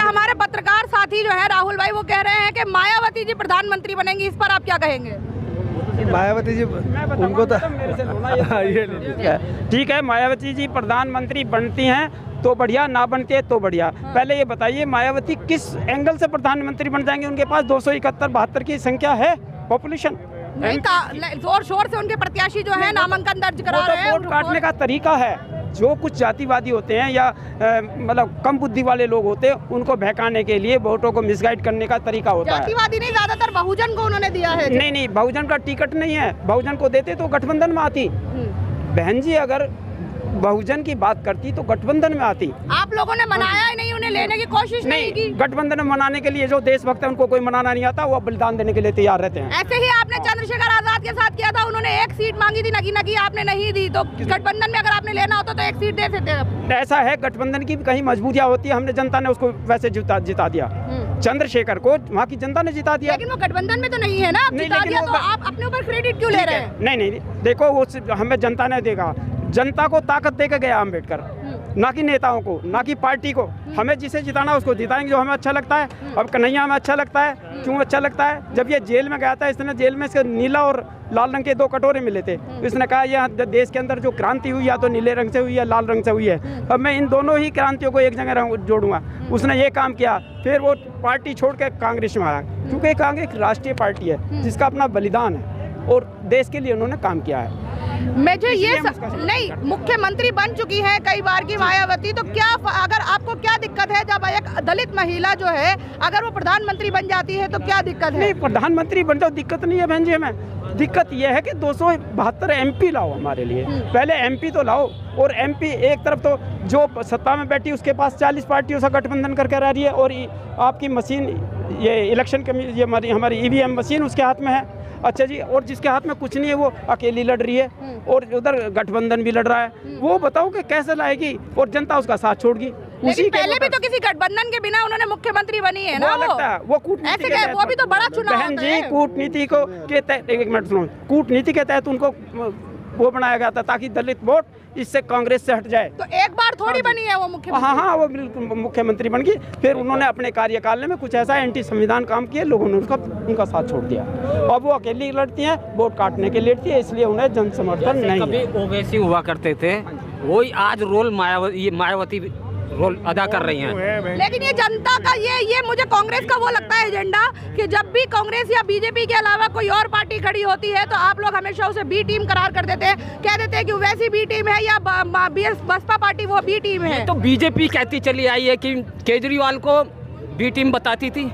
हमारे पत्रकार साथी जो है राहुल भाई, वो कह रहे हैं कि मायावती जी प्रधानमंत्री बनेंगी, इस पर आप क्या कहेंगे? मायावती जी उनको तो ठीक है, मायावती जी प्रधानमंत्री बनती हैं तो बढ़िया, ना बनती है तो बढ़िया। पहले ये बताइए मायावती किस एंगल से प्रधानमंत्री बन जाएंगे? उनके पास 271-72 की संख्या है पॉपुलेशन। नहीं, जोर शोर से उनके प्रत्याशी जो है नामांकन दर्ज करा रहे हैं। वोट काटने का तरीका है। जो कुछ जातिवादी होते हैं या मतलब कम बुद्धि वाले लोग होते हैं, उनको बहकाने के लिए वोटों को मिसगाइड करने का तरीका होता है। जातिवादी नहीं, ज्यादातर बहुजन को उन्होंने दिया है। नहीं, बहुजन का टिकट नहीं है। बहुजन को देते तो गठबंधन में आती। बहन जी अगर बहुजन की बात करती तो गठबंधन में आती। आप लोगों ने मनाया ही नहीं, उन्हें लेने की कोशिश नहीं की। गठबंधन में मनाने के लिए जो देशभक्त है उनको कोई मनाना नहीं आता, वो बलिदान देने के लिए तैयार रहते हैं। ऐसे ही आपने चंद्रशेखर आजाद के साथ किया था, उन्होंने एक सीट मांगी थी, नगी आपने नहीं दी। तो गठबंधन में अगर आपने लेना होता तो एक सीट दे सकते। ऐसा है, गठबंधन की कहीं मजबूरियां होती है। हमने जनता ने उसको वैसे जिता दिया। चंद्रशेखर को वहाँ की जनता ने जिता दिया। लेकिन वो गठबंधन में तो नहीं है ना, जिता दिया तो आप अपने ऊपर क्रेडिट क्यों ले रहे हैं? नहीं, देखो वो हमें जनता ने देगा। जनता को ताकत देकर गया अम्बेडकर, ना कि नेताओं को, ना कि पार्टी को। हमें जिसे जिताना उसको जिताएंगे, जो हमें अच्छा लगता है। अब कन्हैया हमें अच्छा लगता है। क्यों अच्छा लगता है? जब ये जेल में गया था, इसने जेल में इसके नीला और लाल रंग के 2 कटोरे मिले थे। इसने कहा यह देश के अंदर जो क्रांति हुई या तो नीले रंग से हुई या लाल रंग से हुई है। अब मैं इन दोनों ही क्रांतियों को एक जगह जोड़ूंगा। उसने ये काम किया। फिर वो पार्टी छोड़ के कांग्रेस में आया, क्योंकि कांग्रेस राष्ट्रीय पार्टी है जिसका अपना बलिदान है और देश के लिए उन्होंने काम किया है। मुझे ये नहीं, मुख्यमंत्री बन चुकी है कई बार की मायावती, तो क्या अगर आपको क्या दिक्कत है जब एक दलित महिला जो है अगर वो प्रधानमंत्री बन जाती है तो क्या दिक्कत है? नहीं, प्रधानमंत्री बन जाओ, दिक्कत नहीं है बहन जी। हमें दिक्कत यह है कि 272 MP लाओ हमारे लिए। पहले MP तो लाओ। और MP एक तरफ तो जो सत्ता में बैठी उसके पास 40 पार्टियों से गठबंधन करके रह रही है, और आपकी मशीन ये इलेक्शन ये हमारी EVM मशीन उसके हाथ में है। अच्छा जी, और जिसके हाथ में कुछ नहीं है वो अकेली लड़ रही है, और उधर गठबंधन भी लड़ रहा है। वो बताओ कि कैसे लाएगी, और जनता उसका साथ छोड़गी। लेकिन पहले भी तो किसी गठबंधन के बिना उन्होंने मुख्यमंत्री बनी है ना। लगता है वो कूटनीति के तहत, वो भी तो बड़ा चुनाव बहन जी, कूटनीति को के तहत, एक मिनट सुनो, कूटनीति के तहत उनको वो बनाया गया था ताकि दलित वोट इससे कांग्रेस से हट जाए। तो एक बार थोड़ी बनी है वो मुख्यमंत्री। हाँ, वो बिल्कुल मुख्यमंत्री बन गई। फिर उन्होंने अपने कार्यकाल में कुछ ऐसा एंटी संविधान काम किया, लोगों ने उनका साथ छोड़ दिया। अब वो अकेली लड़ती हैं, वोट काटने के लिए लड़ती है, इसलिए उन्हें जन समर्थन नहीं है। कभी ओवैसी हुआ करते थे, वही आज रोल मायावती रोल अदा कर रही हैं। लेकिन ये जनता का ये मुझे कांग्रेस का वो लगता है एजेंडा कि जब भी कांग्रेस या बीजेपी के अलावा कोई और पार्टी खड़ी होती है तो आप लोग हमेशा उसे बी टीम करार कर देते हैं, कह देते हैं कि वैसी बी टीम है या बसपा पार्टी वो बी टीम है। तो बीजेपी कहती चली आई है कि केजरीवाल को बी टीम बताती थी,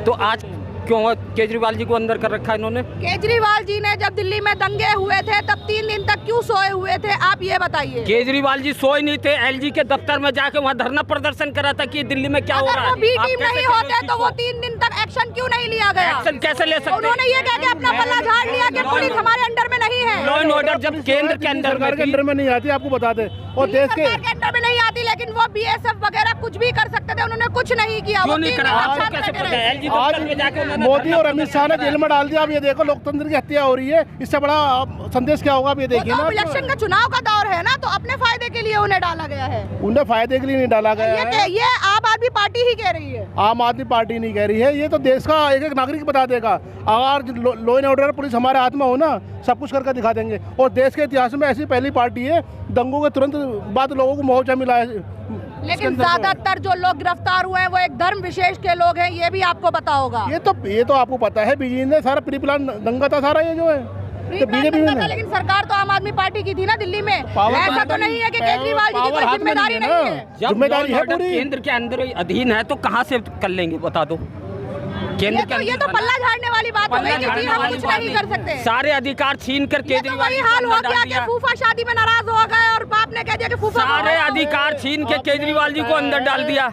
तो आज क्यों केजरीवाल जी को अंदर कर रखा है इन्होंने? केजरीवाल जी ने जब दिल्ली में दंगे हुए थे तब 3 दिन तक क्यों सोए हुए थे, आप ये बताइए। केजरीवाल जी सोए नहीं थे, LG के दफ्तर में जाके वहाँ धरना प्रदर्शन करा था कि दिल्ली में क्या हो रहा है। अगर वो बी टीम नहीं होते तो वो 3 दिन तक एक्शन क्यों नहीं लिया गया? एक्शन कैसे ले सकते? उन्होंने ये कह के अपना पल्ला झाड़ लिया कि पुलिस हमारे अंडर में नहीं है। लॉ एंड ऑर्डर जब केंद्र के अंदर में नहीं आती, आपको बता दें, और देश के अंडर में नहीं आती, लेकिन वो BSF वगैरह कुछ भी कर सकते थे, उन्होंने कुछ नहीं किया। क्यों नहीं करा? आपको कैसे पता है? LG दफ्तर में जाके उन्होंने मोदी और अमित शाह ने जेल में डाल दिया। अब ये देखो, लोकतंत्र की हत्या हो रही है, इससे बड़ा संदेश क्या होगा? अब ये देखिए ना, इलेक्शन का चुनाव का दौर है ना, तो अपने फायदे के लिए उन्हें डाला गया है। उन्हें फायदे के लिए नहीं डाला गया है। ये आम आदमी पार्टी ही कह रही है। आम आदमी पार्टी नहीं कह रही है, ये तो देश का एक एक नागरिक बता देगा। अगर लॉ एंड ऑर्डर पुलिस हमारे हाथ में हो ना, सब कुछ करके दिखा देंगे। और देश के इतिहास में ऐसी पहली पार्टी है, दंगों के तुरंत बाद लोगों को मुआवजा मिला है। लेकिन ज्यादातर जो लोग गिरफ्तार हुए हैं वो एक धर्म विशेष के लोग हैं, ये भी आपको पता होगा। ये तो आपको पता है, बीजेपी ने सारा प्री प्लान दंगा था सारा, ये जो है तो बीजेपी में। लेकिन सरकार तो आम आदमी पार्टी की थी ना दिल्ली में। ऐसा तो नहीं है कि केजरीवाल जी की कोई जिम्मेदारी नहीं है। जिम्मेदारी है पूरी, केंद्र के अंदर अधीन है, तो कहाँ से कर लेंगे बता दो? केंद्र के ये तो पल्ला झाड़ने वाली बात हो गई कि हम कुछ नहीं कर सकते। सारे अधिकार छीन कर केजरीवाल वही हाल हो गया कि फूफा शादी में नाराज हो गए और बाप ने कह दिया कि फूफा, सारे अधिकार छीन के केजरीवाल जी को अंदर डाल दिया।